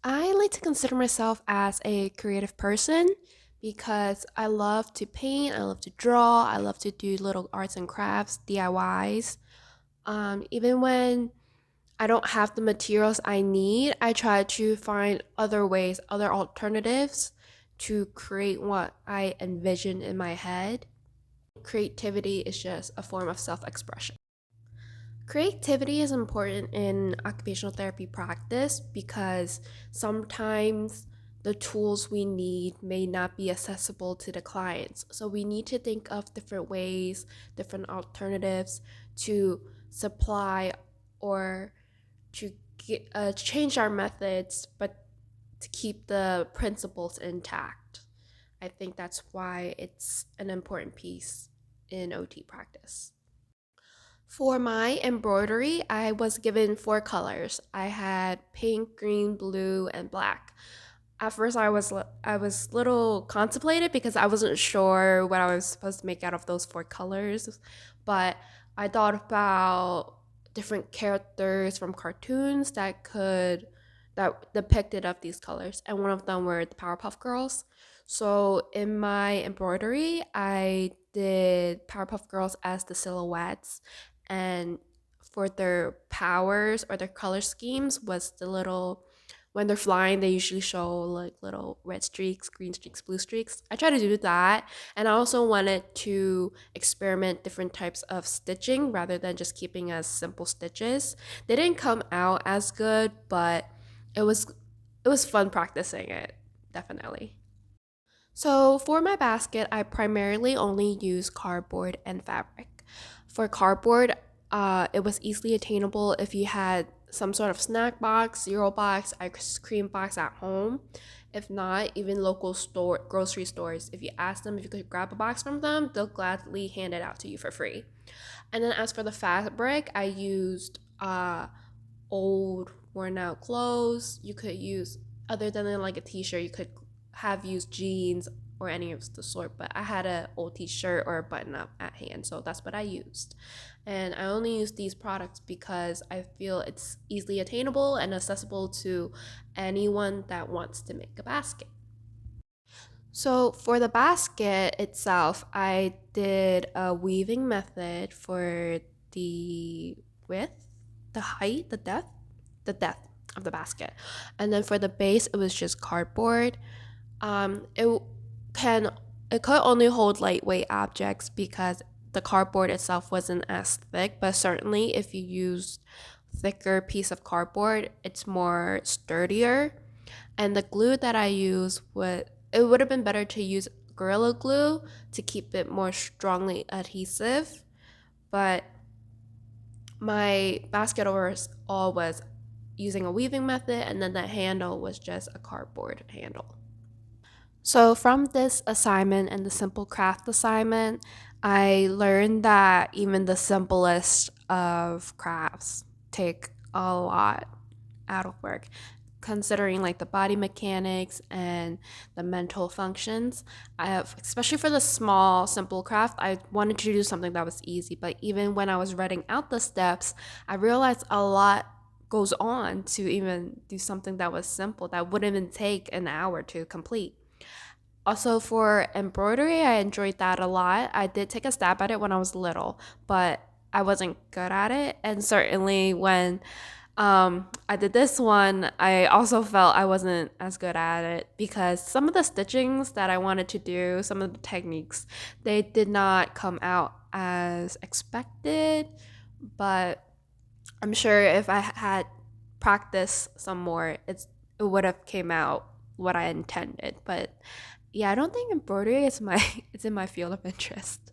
I like to consider myself as a creative person because I love to paint, I love to draw, I love to do little arts and crafts, DIYs. Even when I don't have the materials I need, I try to find other ways, other alternatives to create what I envision in my head. Creativity is just a form of self expression. Creativity is important in occupational therapy practice because sometimes the tools we need may not be accessible to the clients. So we need to think of different ways, different alternatives to supply or to change our methods, but to keep the principles intact. I think that's why it's an important piece in OT practice. For my embroidery, I was given four colors. I had pink, green, blue, and black. At first, I was little contemplated because I wasn't sure what I was supposed to make out of those four colors, but I thought about different characters from cartoons that depicted of these colors, and one of them were the Powerpuff Girls. So in my embroidery, I did Powerpuff Girls as the silhouettes, and for their powers or their color schemes was the little when they're flying they usually show like little red streaks, green streaks, blue streaks. I try to do that, and I also wanted to experiment different types of stitching rather than just keeping as simple stitches. They didn't come out as good, but it was it was fun practicing it, definitely. So for my basket, I primarily only use cardboard and fabric. For cardboard, it was easily attainable if you had some sort of snack box, cereal box, ice cream box at home. If not, even local store, grocery stores, if you ask them if you could grab a box from them, they'll gladly hand it out to you for free. And then as for the fabric, I used old worn out clothes. You could use other than like a t-shirt, you could have used jeans or any of the sort, but I had an old t-shirt or a button up at hand, so that's what I used. And I only use these products because I feel it's easily attainable and accessible to anyone that wants to make a basket. So for the basket itself, I did a weaving method for the width, the height, the depth of the basket. And then for the base, it was just cardboard. It can it could only hold lightweight objects because the cardboard itself wasn't as thick, but certainly if you use thicker piece of cardboard, it's more sturdier. And the glue that I use would have been better to use Gorilla Glue to keep it more strongly adhesive, but my basket overall was using a weaving method, and then the handle was just a cardboard handle. So, from this assignment and the simple craft assignment, I learned that even the simplest of crafts take a lot out of work, considering like the body mechanics and the mental functions. I have, especially for the small, simple craft, I wanted to do something that was easy. But even when I was writing out the steps, I realized a lot goes on to even do something that was simple that wouldn't even take an hour to complete. Also, for embroidery, I enjoyed that a lot. I did take a stab at it when I was little, but I wasn't good at it. And certainly when I did this one, I also felt I wasn't as good at it because some of the stitchings that I wanted to do, some of the techniques, they did not come out as expected. But I'm sure if I had practiced some more, it would have came out what I intended. But yeah, I don't think embroidery is my it's in my field of interest.